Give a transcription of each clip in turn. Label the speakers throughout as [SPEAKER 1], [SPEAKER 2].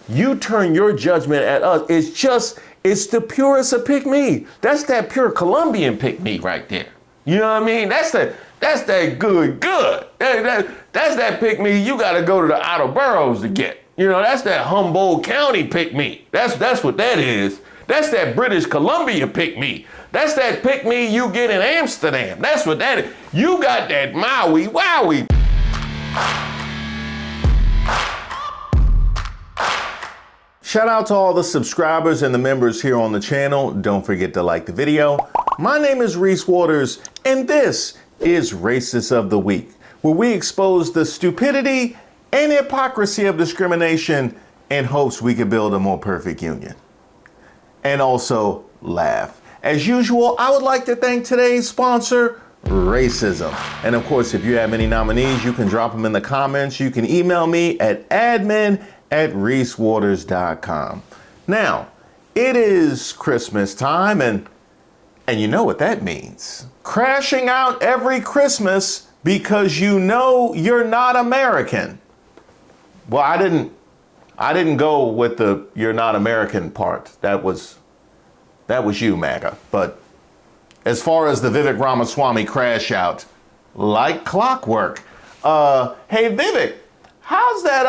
[SPEAKER 1] you turn your judgment at us. It's the purest of pick me. That's that pure Colombian pick me right there. You know what I mean? That's that good. That's that pick me you got to go to the outer boroughs to get. You know, that's that Humboldt County pick me. That's what that is. That's that British Columbia pick me. That's that pick me you get in Amsterdam. That's what that is. You got that Maui Wowie. Shout out to all the subscribers and the members here on the channel. Don't forget to like the video. My name is Reese Waters, and this is Racist of the Week, where we expose the stupidity and hypocrisy of discrimination in hopes we can build a more perfect union. And also laugh. As usual, I would like to thank today's sponsor, Racism. And of course, if you have any nominees, you can drop them in the comments. You can email me at admin@reesewaters.com. Now, it is Christmas time, and you know what that means. Crashing out every Christmas because you know you're not American. Well, I didn't go with the "you're not American" part. That was you, MAGA. But as far as the Vivek Ramaswamy crash out, like clockwork. Hey Vivek, how's that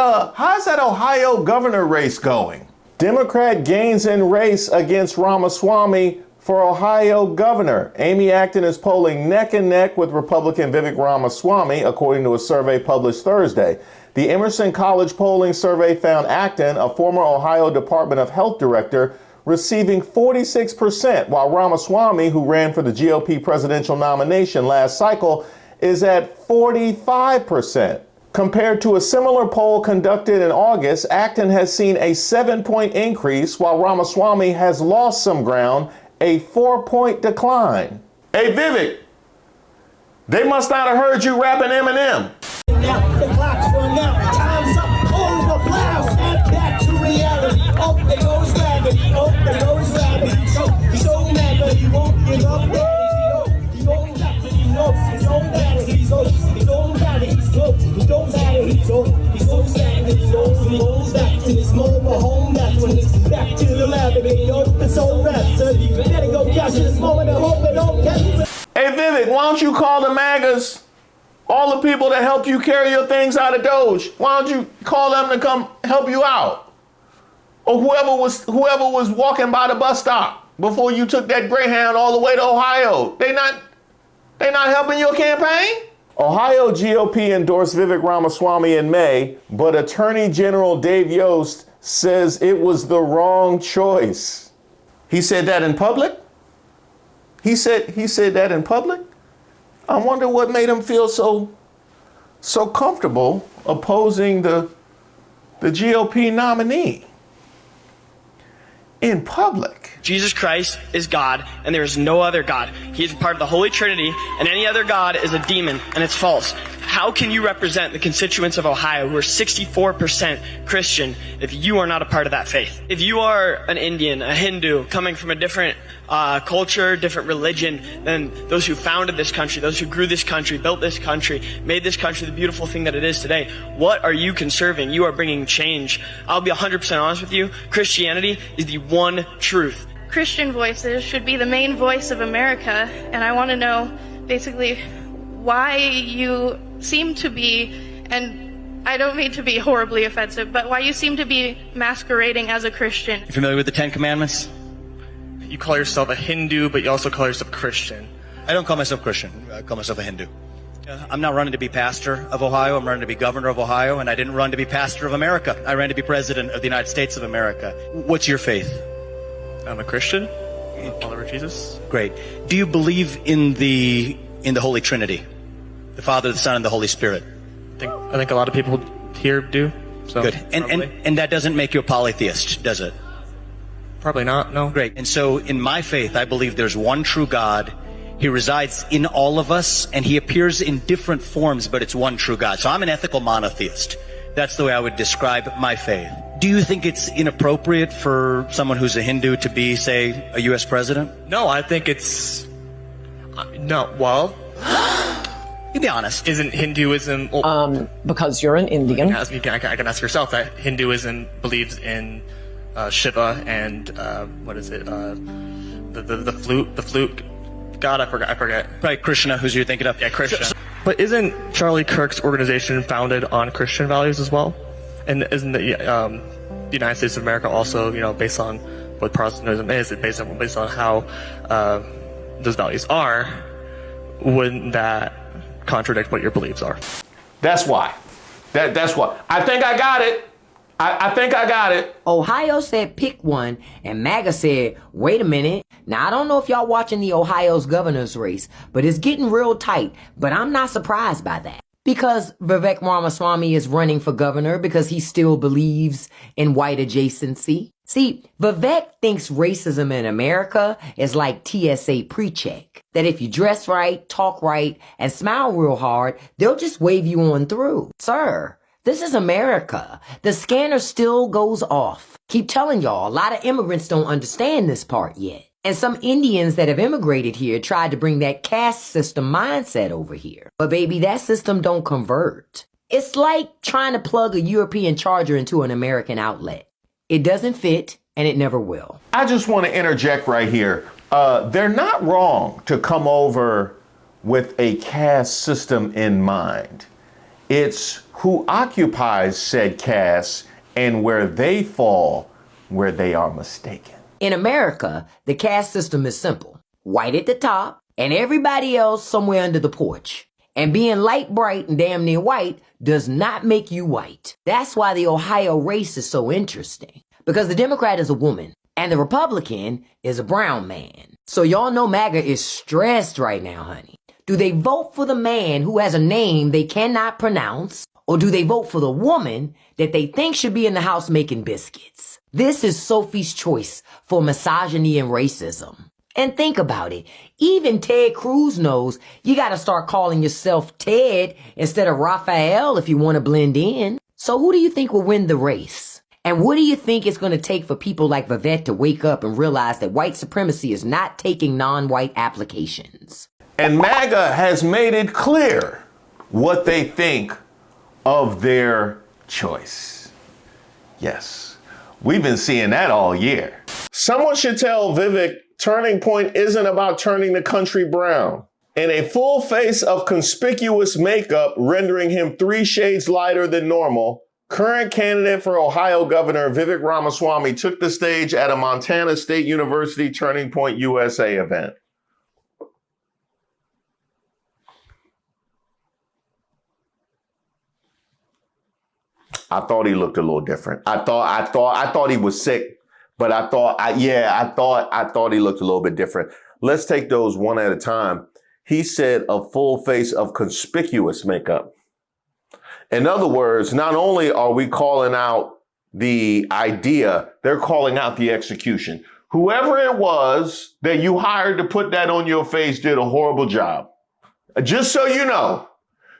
[SPEAKER 1] Ohio governor race going? Democrat gains in race against Ramaswamy for Ohio governor. Amy Acton is polling neck and neck with Republican Vivek Ramaswamy, according to a survey published Thursday. The Emerson College polling survey found Acton, a former Ohio Department of Health director, receiving 46%, while Ramaswamy, who ran for the GOP presidential nomination last cycle, is at 45%. Compared to a similar poll conducted in August, Acton has seen a 7-point increase, while Ramaswamy has lost some ground, a 4-point decline. Hey Vivek, they must not have heard you rapping Eminem.
[SPEAKER 2] Now the clock's run out, time's up, hold the blouse, snap back to reality. Oh, there goes gravity, oh, there goes gravity. He's so mad that he won't give up, he don't back that he knows, he's own bad, he's old, he's own bad, he's close, he don't matter, he's old, he's so sad that he's old, he goes back to his mobile home, that's when it's back to the lab, and he knows it's so bad, so you better go capture this moment and hope it don't catch you.
[SPEAKER 1] Hey Vivek, why don't you call the MAGAs? All the people that helped you carry your things out of Doge, why don't you call them to come help you out? Or whoever was walking by the bus stop before you took that Greyhound all the way to Ohio. They not helping your campaign? Ohio GOP endorsed Vivek Ramaswamy in May, but Attorney General Dave Yost says it was the wrong choice. He said that in public? He said that in public? I wonder what made him feel so comfortable opposing the GOP nominee in public.
[SPEAKER 3] Jesus Christ is God, and there is no other God. He is part of the Holy Trinity, and any other God is a demon, and it's false. How can you represent the constituents of Ohio who are 64% Christian if you are not a part of that faith? If you are an Indian, a Hindu, coming from a different culture, different religion than those who founded this country, those who grew this country, built this country, made this country the beautiful thing that it is today, what are you conserving? You are bringing change. I'll be 100% honest with you. Christianity is the one truth.
[SPEAKER 4] Christian voices should be the main voice of America, and I want to know basically why you seem to be, and I don't mean to be horribly offensive, but why you seem to be masquerading as a Christian.
[SPEAKER 5] You familiar with the Ten Commandments?
[SPEAKER 6] You call yourself a Hindu, but you also call yourself Christian.
[SPEAKER 5] I don't call myself Christian. I call myself a Hindu. I'm not running to be pastor of Ohio. I'm running to be governor of Ohio, and I didn't run to be pastor of America. I ran to be president of the United States of America. What's your faith?
[SPEAKER 6] I'm a Christian. I'm a follower of Jesus.
[SPEAKER 5] Great. Do you believe in the Holy Trinity? The Father, the Son, and the Holy Spirit?
[SPEAKER 6] I think a lot of people here do. So
[SPEAKER 5] good. And that doesn't make you a polytheist, does it?
[SPEAKER 6] Probably not, no.
[SPEAKER 5] Great. And so in my faith, I believe there's one true God. He resides in all of us, and he appears in different forms, but it's one true God. So I'm an ethical monotheist. That's the way I would describe my faith. Do you think it's inappropriate for someone who's a Hindu to be, say, a U.S. president?
[SPEAKER 6] No, I think it's... no, well...
[SPEAKER 5] You be honest.
[SPEAKER 6] Isn't Hinduism...
[SPEAKER 7] Because you're an Indian.
[SPEAKER 6] I can ask yourself that Hinduism believes in Shiva and what is it? The flute god. I forget.
[SPEAKER 5] Right, Krishna, who's you're thinking of?
[SPEAKER 6] Yeah, Krishna. But isn't Charlie Kirk's organization founded on Christian values as well? And isn't the United States of America also, based on what Protestantism is, based on how those values are? Wouldn't that contradict what your beliefs are?
[SPEAKER 1] That's why. That's why. I think I got it. I think I got it.
[SPEAKER 8] Ohio said pick one, and MAGA said, wait a minute. Now, I don't know if y'all watching the Ohio's governor's race, but it's getting real tight. But I'm not surprised by that. Because Vivek Ramaswamy is running for governor because he still believes in white adjacency. See, Vivek thinks racism in America is like TSA pre-check. That if you dress right, talk right, and smile real hard, they'll just wave you on through. Sir, this is America. The scanner still goes off. Keep telling y'all, a lot of immigrants don't understand this part yet. And some Indians that have immigrated here tried to bring that caste system mindset over here. But baby, that system don't convert. It's like trying to plug a European charger into an American outlet. It doesn't fit, and it never will.
[SPEAKER 1] I just want to interject right here. They're not wrong to come over with a caste system in mind. It's who occupies said caste and where they fall, where they are mistaken.
[SPEAKER 8] In America, the caste system is simple. White at the top, and everybody else somewhere under the porch. And being light bright and damn near white does not make you white. That's why the Ohio race is so interesting. Because the Democrat is a woman, and the Republican is a brown man. So y'all know MAGA is stressed right now, honey. Do they vote for the man who has a name they cannot pronounce? Or do they vote for the woman that they think should be in the house making biscuits? This is Sophie's choice for misogyny and racism. And think about it. Even Ted Cruz knows you gotta start calling yourself Ted instead of Raphael if you want to blend in. So who do you think will win the race? And what do you think it's gonna take for people like Vivek to wake up and realize that white supremacy is not taking non-white applications?
[SPEAKER 1] And MAGA has made it clear what they think of their choice. Yes, we've been seeing that all year. Someone should tell Vivek turning point isn't about turning the country brown. In a full face of conspicuous makeup rendering him 3 shades lighter than normal, current candidate for Ohio Governor Vivek Ramaswamy took the stage at a Montana State University Turning Point USA event. I thought he looked a little different. I thought he was sick, but I thought he looked a little bit different. Let's take those one at a time. He said a full face of conspicuous makeup. In other words, not only are we calling out the idea, they're calling out the execution. Whoever it was that you hired to put that on your face did a horrible job. Just so you know,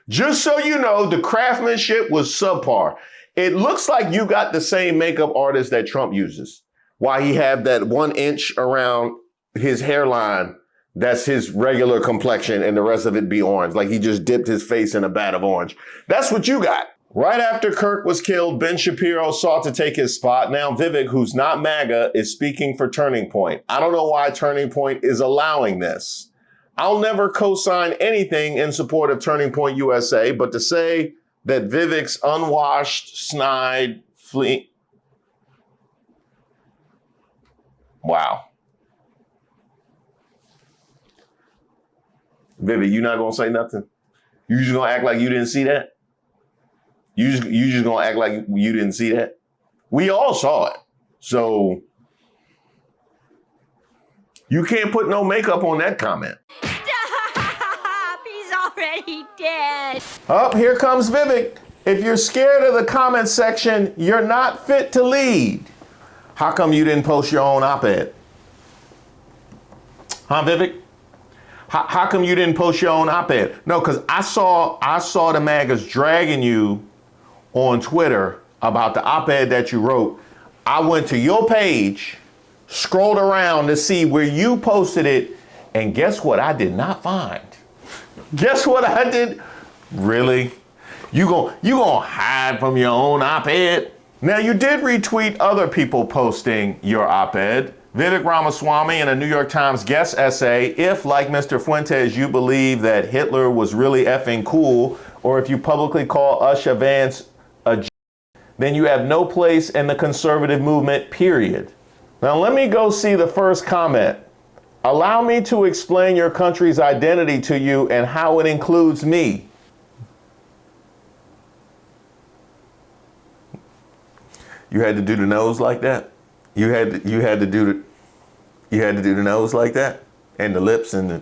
[SPEAKER 1] the craftsmanship was subpar. It looks like you got the same makeup artist that Trump uses. Why he had that 1 inch around his hairline, that's his regular complexion, and the rest of it be orange. Like he just dipped his face in a vat of orange. That's what you got. Right after Kirk was killed, Ben Shapiro sought to take his spot. Now Vivek, who's not MAGA, is speaking for Turning Point. I don't know why Turning Point is allowing this. I'll never co-sign anything in support of Turning Point USA, but to say that Vivek's unwashed, snide, wow. Vivek, you not gonna say nothing? You just gonna act like you didn't see that? You just gonna act like you didn't see that? We all saw it. So you can't put no makeup on that comment.
[SPEAKER 9] He's already dead.
[SPEAKER 1] Up, here comes Vivek. If you're scared of the comment section, you're not fit to lead. How come you didn't post your own op-ed? Huh, Vivek? How come you didn't post your own op-ed? No, because I saw the MAGAs dragging you on Twitter about the op-ed that you wrote. I went to your page, scrolled around to see where you posted it, and guess what I did not find? Guess what I did? Really? You gonna hide from your own op-ed? Now, you did retweet other people posting your op-ed. Vivek Ramaswamy in a New York Times guest essay, if, like Mr. Fuentes, you believe that Hitler was really effing cool, or if you publicly call Usha Vance a then you have no place in the conservative movement, period. Now, let me go see the first comment. Allow me to explain your country's identity to you and how it includes me. You had to do the nose like that? You had to do the nose like that? And the lips and the...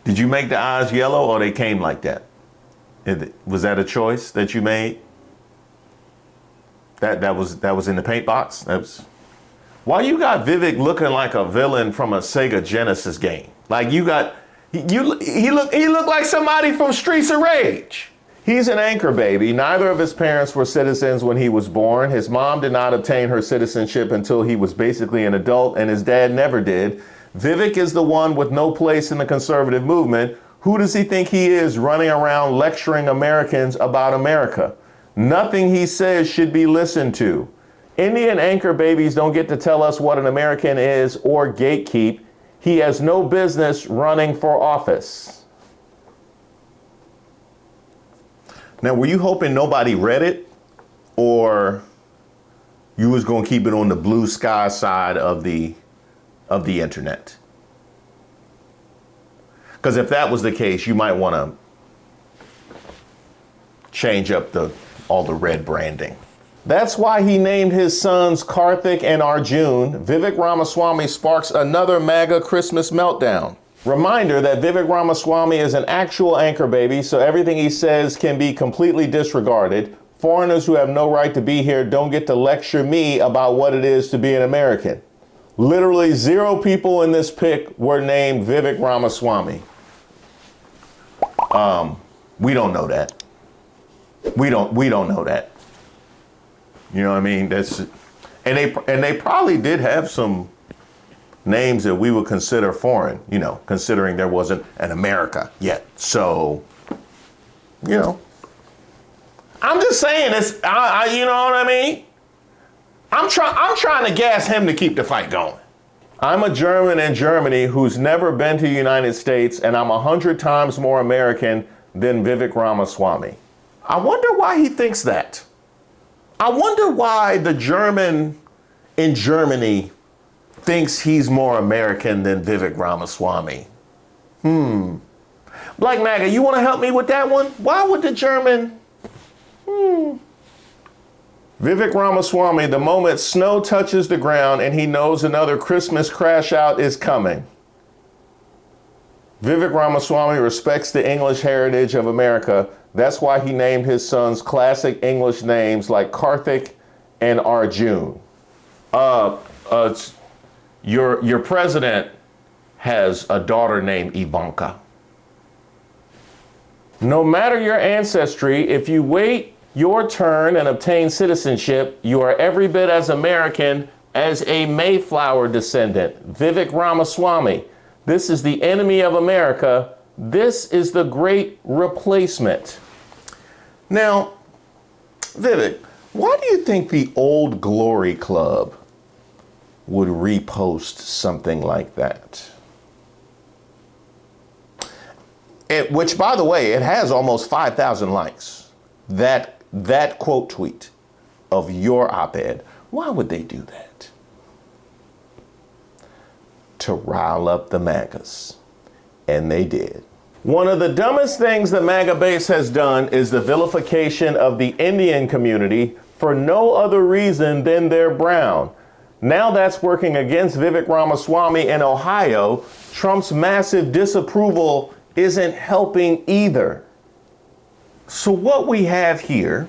[SPEAKER 1] Did you make the eyes yellow or they came like that? Was that a choice that you made? That was in the paint box? That was... Why you got Vivek looking like a villain from a Sega Genesis game? Like he looked like somebody from Streets of Rage. He's an anchor baby. Neither of his parents were citizens when he was born. His mom did not obtain her citizenship until he was basically an adult, and his dad never did. Vivek is the one with no place in the conservative movement. Who does he think he is running around lecturing Americans about America? Nothing he says should be listened to. Indian anchor babies don't get to tell us what an American is or gatekeep. He has no business running for office. Now, were you hoping nobody read it, or you was going to keep it on the blue sky side of the internet? Because if that was the case, you might want to change up all the red branding. That's why he named his sons Karthik and Arjun. Vivek Ramaswamy sparks another MAGA Christmas meltdown. Reminder that Vivek Ramaswamy is an actual anchor baby, so everything he says can be completely disregarded. Foreigners who have no right to be here don't get to lecture me about what it is to be an American. Literally 0 people in this pic were named Vivek Ramaswamy. We don't know that. We don't know that. You know what I mean? And they probably did have some names that we would consider foreign, you know, considering there wasn't an America yet. So, you know, I'm just saying it's, you know what I mean? I'm trying to gas him to keep the fight going. I'm a German in Germany who's never been to the United States, and I'm 100 times more American than Vivek Ramaswamy. I wonder why he thinks that. I wonder why the German in Germany thinks he's more American than Vivek Ramaswamy. Black MAGA, you want to help me with that one? Why would the German... Vivek Ramaswamy, the moment snow touches the ground and he knows another Christmas crash out is coming. Vivek Ramaswamy respects the English heritage of America. That's why he named his sons classic English names like Karthik and Arjun. Your president has a daughter named Ivanka. No matter your ancestry, if you wait your turn and obtain citizenship, you are every bit as American as a Mayflower descendant. Vivek Ramaswamy. This is the enemy of America. This is the great replacement. Now, Vivek, why do you think the Old Glory Club would repost something like that? Which, by the way, it has almost 5,000 likes. That quote tweet of your op-ed. Why would they do that? To rile up the MAGAs. And they did. One of the dumbest things the MAGA base has done is the vilification of the Indian community for no other reason than they're brown. Now that's working against Vivek Ramaswamy in Ohio. Trump's massive disapproval isn't helping either. So what we have here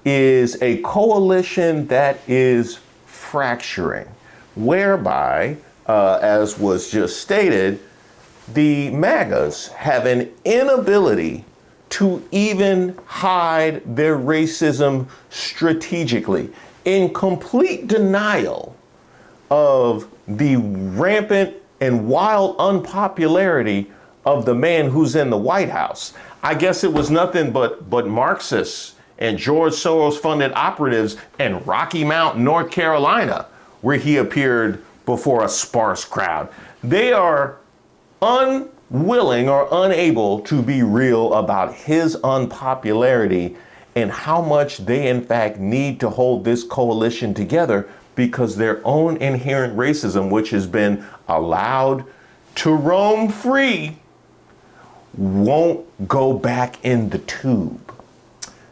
[SPEAKER 1] is a coalition that is fracturing, whereby, as was just stated, the MAGAs have an inability to even hide their racism strategically, in complete denial of the rampant and wild unpopularity of the man who's in the White House. I guess it was nothing but Marxists and George Soros funded operatives in Rocky Mount, North Carolina, where he appeared before a sparse crowd. They are unwilling or unable to be real about his unpopularity and how much they in fact need to hold this coalition together because their own inherent racism, which has been allowed to roam free, won't go back in the tube.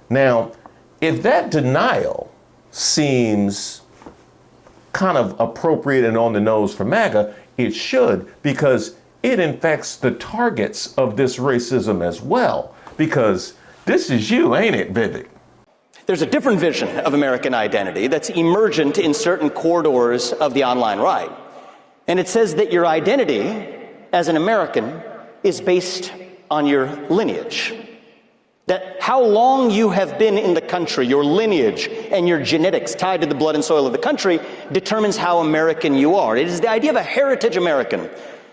[SPEAKER 1] Now, if that denial seems kind of appropriate and on the nose for MAGA, it should, because it infects the targets of this racism as well. Because this is you, ain't it, Vivek?
[SPEAKER 5] There's a different vision of American identity that's emergent in certain corridors of the online right. And it says that your identity as an American is based on your lineage. That how long you have been in the country, your lineage and your genetics tied to the blood and soil of the country determines how American you are. It is the idea of a heritage American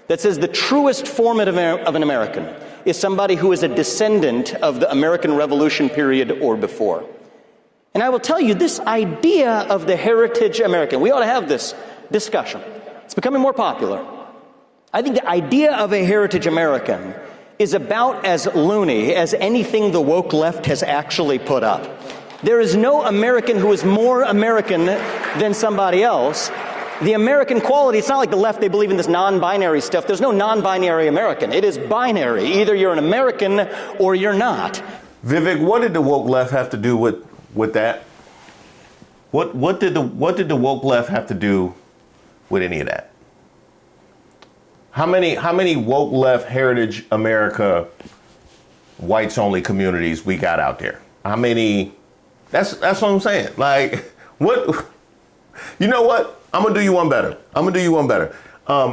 [SPEAKER 5] that says the truest form of an American is somebody who is a descendant of the American Revolution period or before. And I will tell you, this idea of the heritage American, we ought to have this discussion. It's becoming more popular. I think the idea of a heritage American is about as loony as anything the woke left has actually put up. There is no American who is more American than somebody else. The American quality, it's not like the left, they believe in this non-binary stuff. There's no non-binary American. It is binary. Either you're an American or you're not.
[SPEAKER 1] Vivek, what did the woke left have to do with that? What did the woke left have to do with any of that? How many woke left heritage America whites only communities we got out there? How many? That's what I'm saying. Like, what? You know what? I'm gonna do you one better.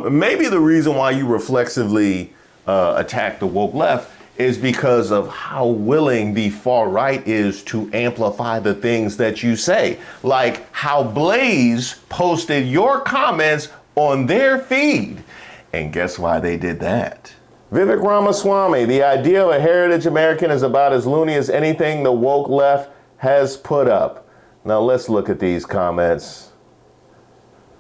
[SPEAKER 1] Maybe the reason why you reflexively attack the woke left is because of how willing the far right is to amplify the things that you say. Like how Blaze posted your comments on their feed. And guess why they did that? Vivek Ramaswamy, the idea of a heritage American is about as loony as anything the woke left has put up. Now let's look at these comments.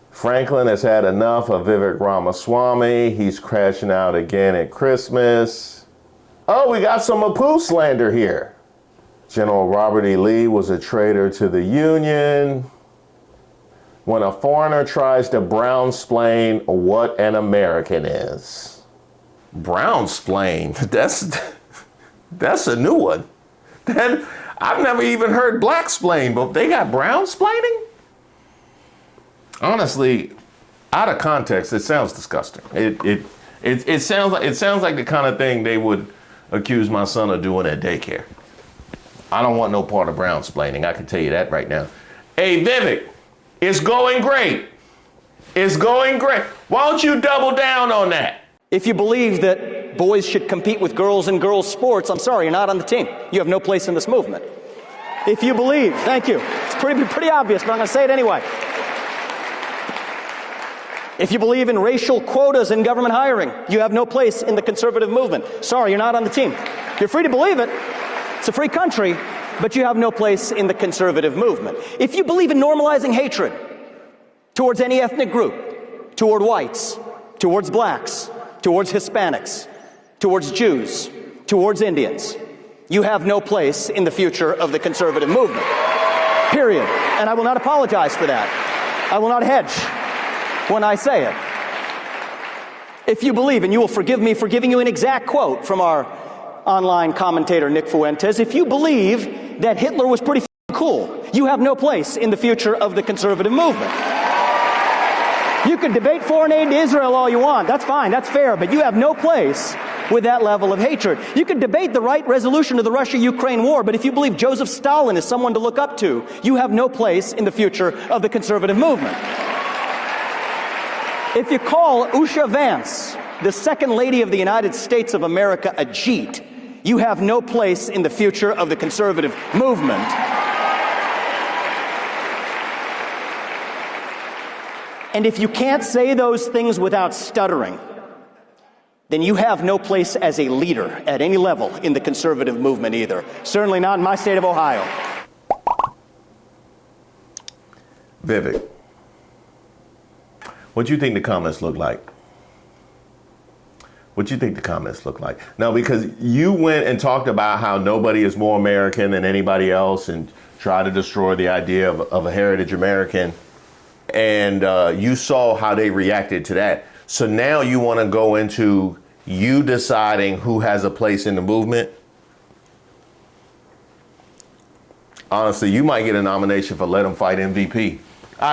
[SPEAKER 1] Franklin has had enough of Vivek Ramaswamy. He's crashing out again at Christmas. Oh, we got some Apu slander here. General Robert E. Lee was a traitor to the Union. When a foreigner tries to brown-splain what an American is. Brown-splain, that's a new one. I've never even heard black-splain, but they got brown-splaining? Honestly, out of context, it sounds disgusting. It sounds like the kind of thing they would accuse my son of doing at daycare. I don't want no part of brown-splaining, I can tell you that right now. Hey, Vivek. It's going great. It's going great. Why don't you double down on that?
[SPEAKER 5] If you believe that boys should compete with girls in girls' sports, I'm sorry, you're not on the team. You have no place in this movement. If you believe, thank you. It's pretty obvious, but I'm going to say it anyway. If you believe in racial quotas in government hiring, you have no place in the conservative movement. Sorry, you're not on the team. You're free to believe it. It's a free country. But you have no place in the conservative movement. If you believe in normalizing hatred towards any ethnic group, toward whites, towards blacks, towards Hispanics, towards Jews, towards Indians, you have no place in the future of the conservative movement. Period. And I will not apologize for that. I will not hedge when I say it. If you believe, and you will forgive me for giving you an exact quote from our online commentator Nick Fuentes, if you believe that Hitler was pretty cool, you have no place in the future of the conservative movement. You could debate foreign aid to Israel all you want. That's fine, that's fair, but you have no place with that level of hatred. You could debate the right resolution of the Russia-Ukraine war, but if you believe Joseph Stalin is someone to look up to, you have no place in the future of the conservative movement. If you call Usha Vance, the second lady of the United States of America, a Jeet, you have no place in the future of the conservative movement. And if you can't say those things without stuttering, then you have no place as a leader at any level in the conservative movement either. Certainly not in my state of Ohio.
[SPEAKER 1] Vivek, what do you think the comments look like? What do you think the comments look like? Now, because you went and talked about how nobody is more American than anybody else and try to destroy the idea of a heritage American. And you saw how they reacted to that. So now you want to go into you deciding who has a place in the movement. Honestly, you might get a nomination for Let 'Em Fight MVP.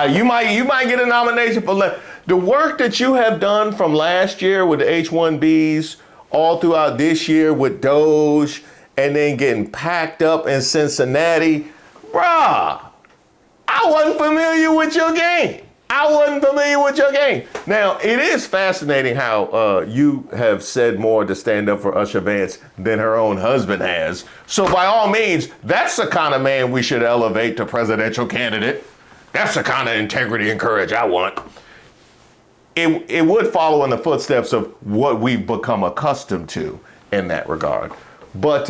[SPEAKER 1] You might get a nomination for the work that you have done from last year with the H-1Bs, all throughout this year with Doge, and then getting packed up in Cincinnati. Bruh, I wasn't familiar with your game. Now, it is fascinating how you have said more to stand up for Usha Vance than her own husband has. So by all means, that's the kind of man we should elevate to presidential candidate. That's the kind of integrity and courage I want. It would follow in the footsteps of what we've become accustomed to in that regard. But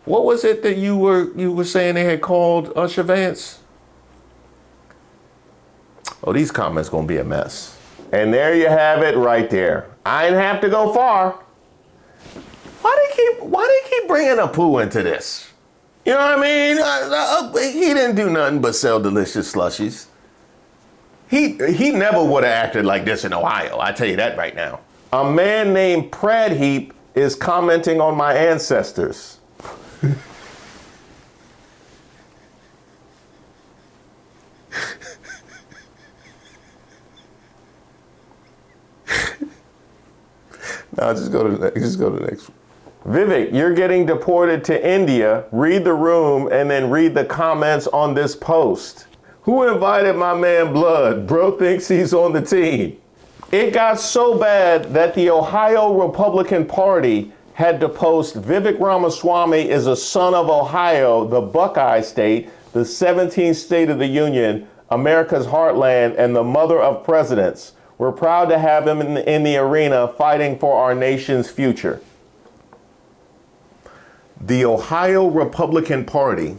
[SPEAKER 1] what was it that you were saying they had called Usha Vance? Oh, these comments gonna be a mess. And there you have it right there. I didn't have to go far. Why they keep bringing a poo into this? You know what I mean? He didn't do nothing but sell delicious slushies. He never would have acted like this in Ohio. I tell you that right now. A man named Prad Heap is commenting on my ancestors. No, just go to the next one. Vivek, you're getting deported to India. Read the room and then read the comments on this post. Who invited my man Blood? Bro thinks he's on the team. It got so bad that the Ohio Republican Party had to post Vivek Ramaswamy is a son of Ohio, the Buckeye state, the 17th state of the Union, America's heartland, and the mother of presidents. We're proud to have him in the arena fighting for our nation's future. The Ohio Republican Party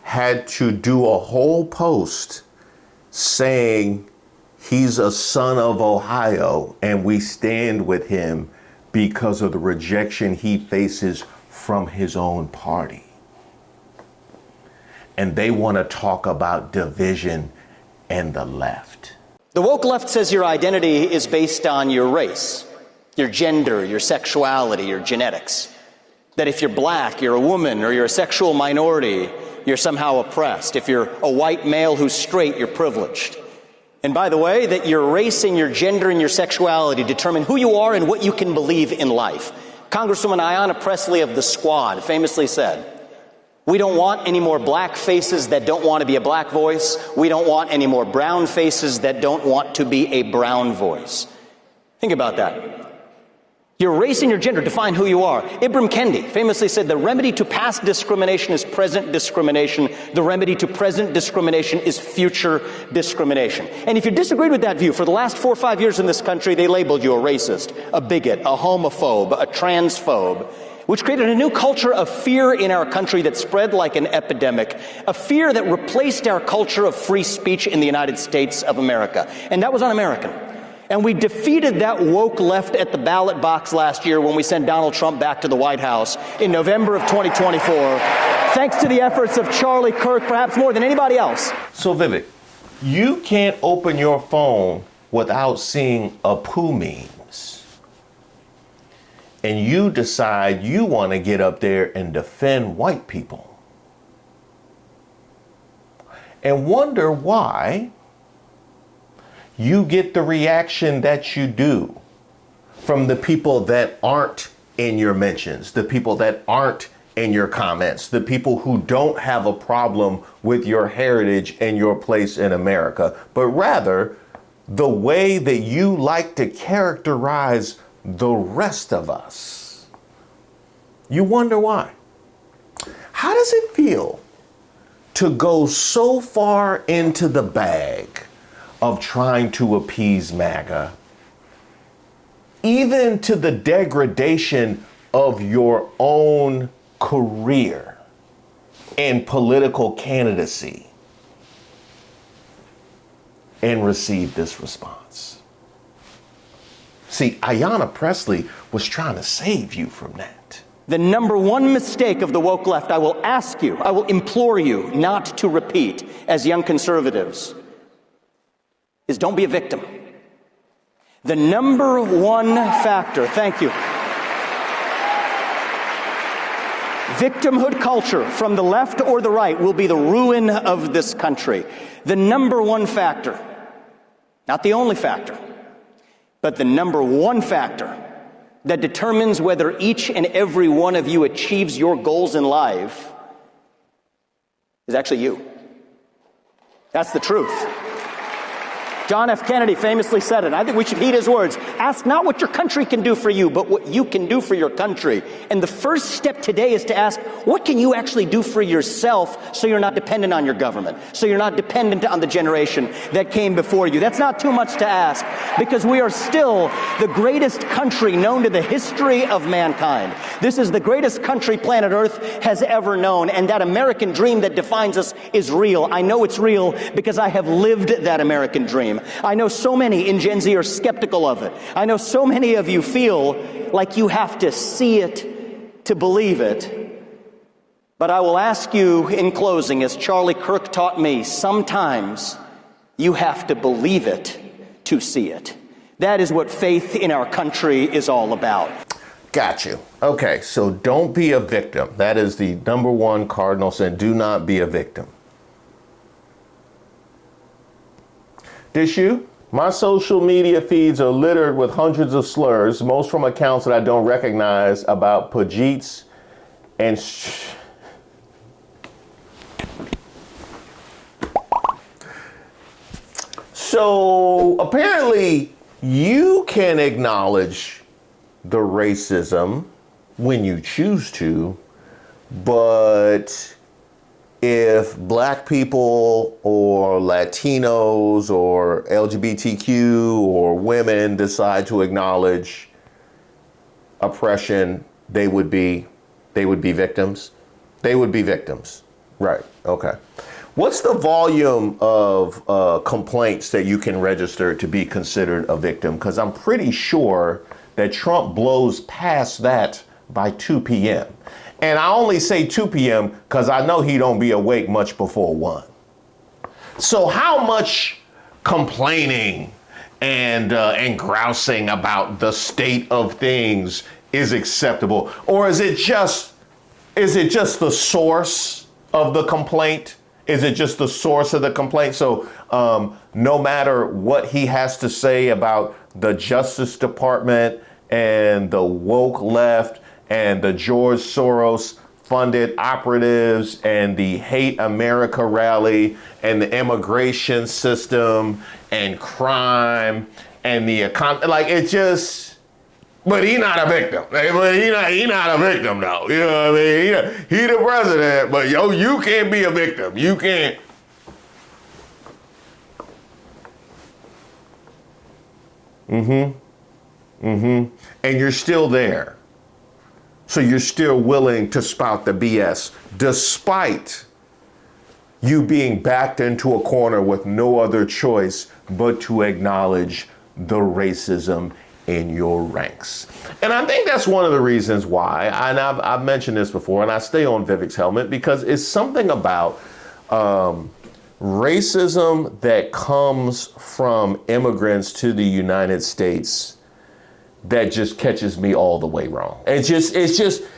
[SPEAKER 1] had to do a whole post saying he's a son of Ohio and we stand with him because of the rejection he faces from his own party. And they want to talk about division and the left.
[SPEAKER 5] The woke left says your identity is based on your race, your gender, your sexuality, your genetics. That if you're black, you're a woman, or you're a sexual minority, you're somehow oppressed. If you're a white male who's straight, you're privileged. And by the way, that your race and your gender and your sexuality determine who you are and what you can believe in life. Congresswoman Ayanna Pressley of the Squad famously said, "We don't want any more black faces that don't want to be a black voice. We don't want any more brown faces that don't want to be a brown voice." Think about that. Your race and your gender define who you are. Ibram Kendi famously said, "The remedy to past discrimination is present discrimination. The remedy to present discrimination is future discrimination." And if you disagreed with that view, for the last 4 or 5 years in this country, they labeled you a racist, a bigot, a homophobe, a transphobe, which created a new culture of fear in our country that spread like an epidemic, a fear that replaced our culture of free speech in the United States of America. And that was un-American. And we defeated that woke left at the ballot box last year when we sent Donald Trump back to the White House in November of 2024, thanks to the efforts of Charlie Kirk, perhaps more than anybody else.
[SPEAKER 1] So Vivek, you can't open your phone without seeing a poo memes. And you decide you want to get up there and defend white people. And wonder why you get the reaction that you do from the people that aren't in your mentions, the people that aren't in your comments, the people who don't have a problem with your heritage and your place in America, but rather the way that you like to characterize the rest of us. You wonder why. How does it feel to go so far into the bag of trying to appease MAGA even to the degradation of your own career and political candidacy, and receive this response. See, Ayanna Pressley was trying to save you from that.
[SPEAKER 5] The number one mistake of the woke left, I will ask you, I will implore you not to repeat as young conservatives, is don't be a victim. The number one factor, thank you. Victimhood culture from the left or the right will be the ruin of this country. The number one factor, not the only factor, but the number one factor that determines whether each and every one of you achieves your goals in life is actually you. That's the truth. John F. Kennedy famously said it. I think we should heed his words. Ask not what your country can do for you, but what you can do for your country. And the first step today is to ask, what can you actually do for yourself so you're not dependent on your government, so you're not dependent on the generation that came before you? That's not too much to ask, because we are still the greatest country known to the history of mankind. This is the greatest country planet Earth has ever known, and that American dream that defines us is real. I know it's real because I have lived that American dream. I know so many in Gen Z are skeptical of it. I know so many of you feel like you have to see it to believe it. But I will ask you in closing, as Charlie Kirk taught me, sometimes you have to believe it to see it. That is what faith in our country is all about.
[SPEAKER 1] Got you. Okay, so don't be a victim. That is the number one cardinal sin. Do not be a victim. This you? My social media feeds are littered with hundreds of slurs, most from accounts that I don't recognize, about Pajits and so apparently you can acknowledge the racism when you choose to, but if black people or Latinos or LGBTQ or women decide to acknowledge oppression, they would be victims. They would be victims. Right. Okay. What's the volume of complaints that you can register to be considered a victim? Because I'm pretty sure that Trump blows past that by 2 p.m. And I only say 2 p.m. because I know he don't be awake much before 1. So how much complaining and grousing about the state of things is acceptable? Or is it just the source of the complaint? Is it just the source of the complaint? So no matter what he has to say about the Justice Department and the woke left and the George Soros funded operatives and the Hate America rally and the immigration system and crime and the economy, like it just, but he not a victim. But he not a victim though. You know what I mean? He the president, but you can't be a victim. You can't. And you're still there. So you're still willing to spout the BS, despite you being backed into a corner with no other choice but to acknowledge the racism in your ranks. And I think that's one of the reasons why, and I've mentioned this before, and I stay on Vivek's helmet, because it's something about racism that comes from immigrants to the United States that just catches me all the way wrong. It's the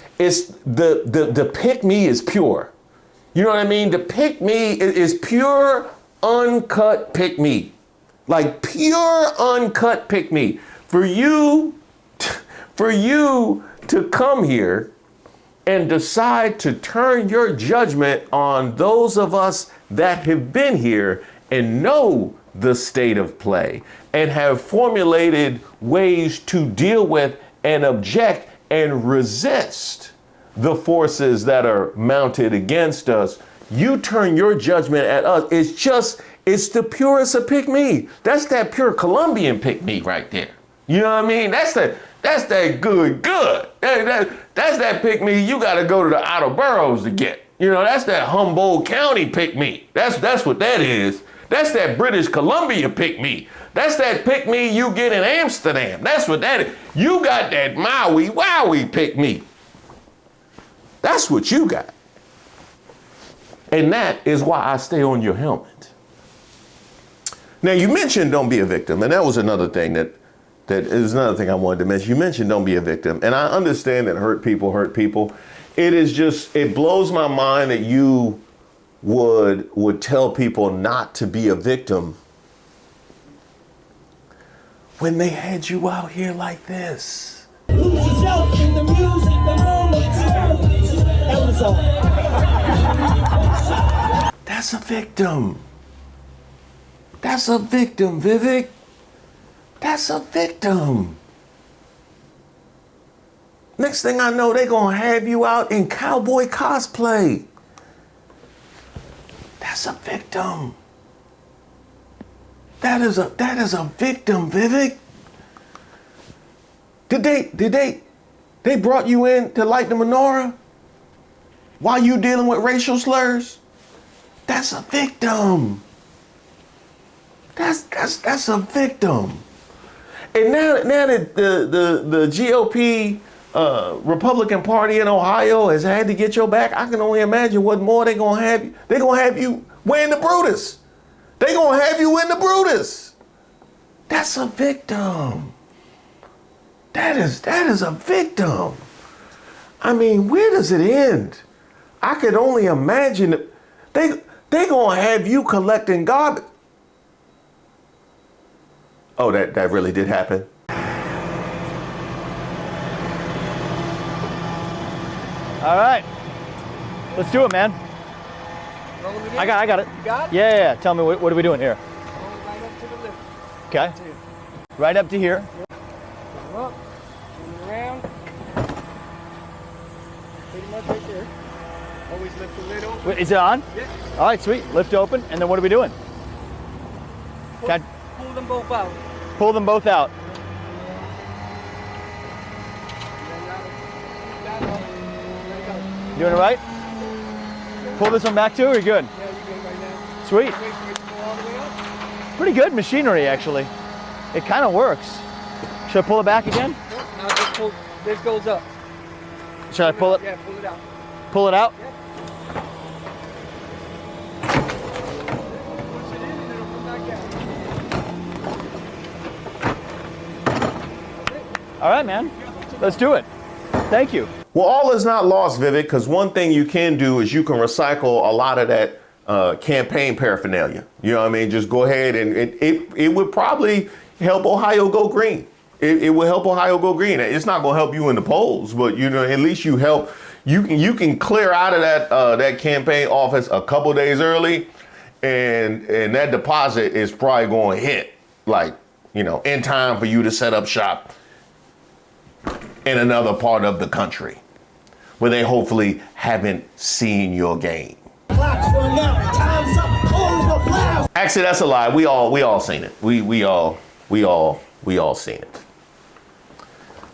[SPEAKER 1] pick me is pure. You know what I mean? The pick me is pure, uncut pick me. Like pure, uncut pick me. For you to come here and decide to turn your judgment on those of us that have been here and know the state of play and have formulated ways to deal with and object and resist the forces that are mounted against us. You turn your judgment at us. It's the purest of pick me. That's that pure Colombian pick me right there. You know what I mean? That's that good. That's that pick me you got to go to the outer boroughs to get. You know, that's that Humboldt County pick me. That's what that is. That's that British Columbia pick me. That's that pick me you get in Amsterdam. That's what that is. You got that Maui Wowie pick me. That's what you got. And that is why I stay on your helmet. Now, you mentioned don't be a victim, and that was another thing that is another thing I wanted to mention. You mentioned don't be a victim, and I understand that hurt people. It is just, it blows my mind that you would tell people not to be a victim when they had you out here like this.
[SPEAKER 2] Lose yourself in the music, the moment. That was all.
[SPEAKER 1] That's a victim. That's a victim, Vivek. That's a victim. Next thing I know, they're gonna have you out in cowboy cosplay. That's a victim. That is a victim, Vivek. They brought you in to light the menorah while you dealing with racial slurs? That's a victim. That's a victim. And now that the GOP Republican Party in Ohio has had to get your back, I can only imagine what more they're gonna have you. They're gonna have you wearing the Brutus. They're gonna have you in the Brutus. That's a victim. That is a victim. I mean, where does it end? I could only imagine that they gonna have you collecting garbage. Oh, that really did happen.
[SPEAKER 10] All right, let's do it, man. I got it. You got it? Yeah. Tell me, what are we doing here?
[SPEAKER 11] Right up to the left.
[SPEAKER 10] Okay. Right up to here.
[SPEAKER 11] Come up, turn around. Pretty much right there. Always lift the lid open.
[SPEAKER 10] Wait, is it on?
[SPEAKER 11] Yeah.
[SPEAKER 10] All right, sweet. Lift open, and then what are we doing?
[SPEAKER 11] Pull them both out.
[SPEAKER 10] Pull them both out. You doing it right? Pull this one back too, or you good?
[SPEAKER 11] Yeah, you're good right now.
[SPEAKER 10] Sweet.
[SPEAKER 11] Wait for it to go all the way up.
[SPEAKER 10] Pretty good machinery, actually. It kind of works. Should I pull it back again?
[SPEAKER 11] Nope, now just pull, this goes up.
[SPEAKER 10] Should I pull it?
[SPEAKER 11] Yeah, pull it out.
[SPEAKER 10] Pull it out?
[SPEAKER 11] Yep. Push it in and it'll come back out.
[SPEAKER 10] All right, man. Let's do it. Thank you.
[SPEAKER 1] Well, all is not lost, Vivek, because one thing you can do is you can recycle a lot of that campaign paraphernalia. You know what I mean? Just go ahead and it would probably help Ohio go green. It will help Ohio go green. It's not going to help you in the polls, but you know, at least you help. You can clear out of that campaign office a couple days early, and that deposit is probably going to hit, like, you know, in time for you to set up shop in another part of the country where they hopefully haven't seen your game. Actually, that's a lie. We all seen it. We all seen it.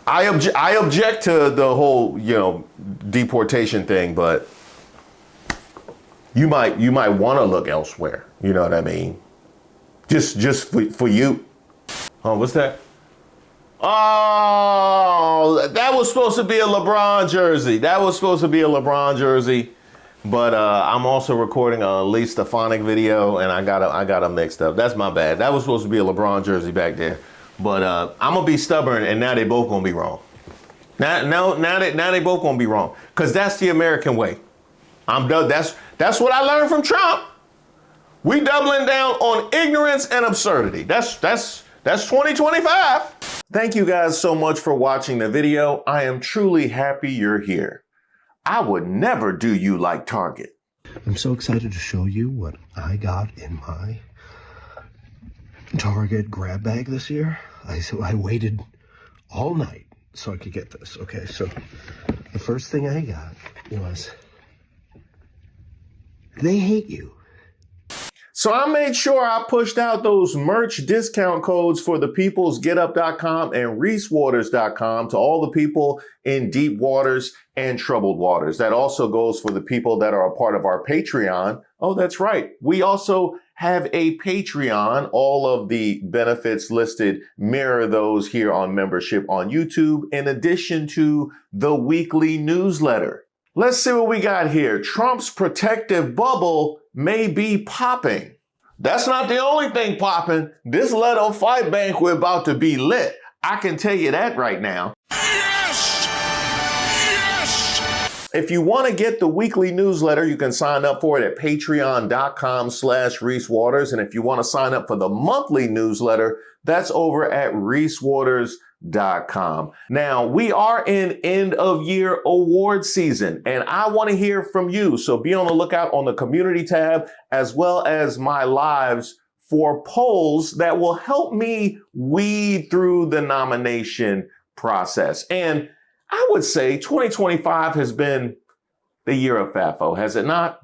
[SPEAKER 1] I object to the whole, you know, deportation thing, but you might want to look elsewhere. You know what I mean? Just for you. Oh, what's that? Oh, that was supposed to be a LeBron jersey. But I'm also recording a Lee Stefanik video, and I got them mixed up. That's my bad. That was supposed to be a LeBron jersey back there. But I'm gonna be stubborn, and now they both gonna be wrong. Now they both gonna be wrong, cause that's the American way. I'm done. That's what I learned from Trump. We doubling down on ignorance and absurdity. That's 2025. Thank you guys so much for watching the video. I am truly happy you're here. I would never do you like Target.
[SPEAKER 12] I'm so excited to show you what I got in my Target grab bag this year. I waited all night so I could get this. Okay, so the first thing I got was They Hate You.
[SPEAKER 1] So I made sure I pushed out those merch discount codes for the peoplesgetup.com and reesewaters.com to all the people in deep waters and troubled waters. That also goes for the people that are a part of our Patreon. Oh, that's right. We also have a Patreon. All of the benefits listed mirror those here on membership on YouTube, in addition to the weekly newsletter. Let's see what we got here. Trump's protective bubble may be popping. That's not the only thing popping. This Leto fight banquet about to be lit. I can tell you that right now. Yes! Yes! If you want to get the weekly newsletter, you can sign up for it at patreon.com/ReeseWaters. And if you want to sign up for the monthly newsletter, that's over at reesewaters.com. Now, we are in end of year award season, and I want to hear from you. So be on the lookout on the community tab, as well as my lives, for polls that will help me weed through the nomination process. And I would say 2025 has been the year of FAFO, has it not?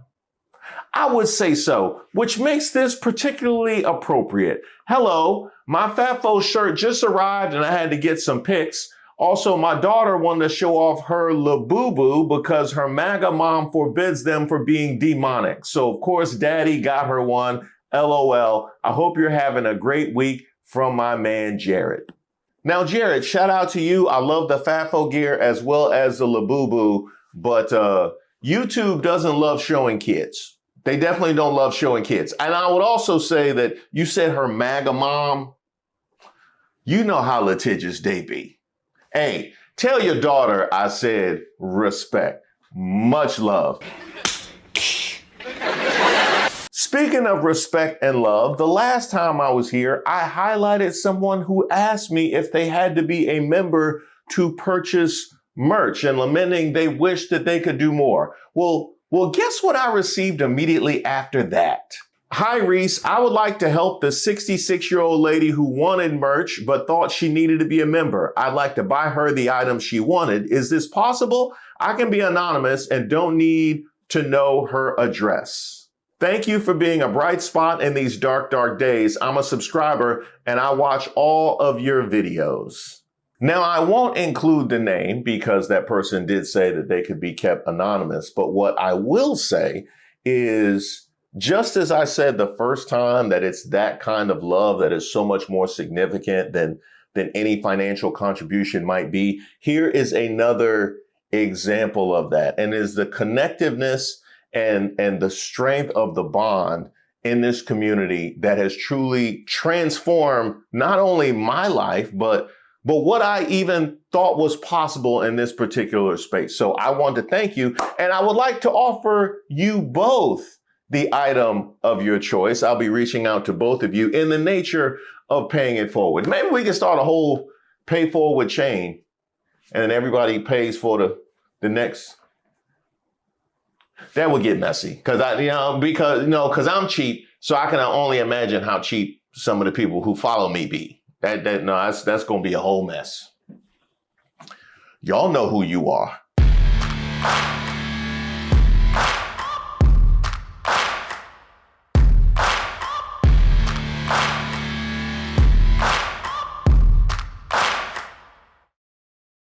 [SPEAKER 1] I would say so, which makes this particularly appropriate. Hello, my FAFO shirt just arrived and I had to get some pics. Also, my daughter wanted to show off her Labubu because her MAGA mom forbids them for being demonic. So, of course, Daddy got her one. LOL. I hope you're having a great week, from my man, Jared. Now, Jared, shout out to you. I love the FAFO gear as well as the Labubu, but YouTube doesn't love showing kids. They definitely don't love showing kids. And I would also say that you said her MAGA mom. You know how litigious they be. Hey, tell your daughter I said respect. Much love. Speaking of respect and love, the last time I was here, I highlighted someone who asked me if they had to be a member to purchase merch and lamenting they wish that they could do more. Well, guess what I received immediately after that? Hi, Reese. I would like to help the 66-year-old lady who wanted merch but thought she needed to be a member. I'd like to buy her the item she wanted. Is this possible? I can be anonymous and don't need to know her address. Thank you for being a bright spot in these dark, dark days. I'm a subscriber and I watch all of your videos. Now, I won't include the name because that person did say that they could be kept anonymous. But what I will say is, just as I said the first time, that it's that kind of love that is so much more significant than any financial contribution might be, here is another example of that. And is the connectiveness and the strength of the bond in this community that has truly transformed not only my life, but what I even thought was possible in this particular space. So I want to thank you, and I would like to offer you both the item of your choice. I'll be reaching out to both of you in the nature of paying it forward. Maybe we can start a whole pay forward chain, and then everybody pays for the next. That would get messy because I'm cheap, so I can only imagine how cheap some of the people who follow me be. That's going to be a whole mess. Y'all know who you are.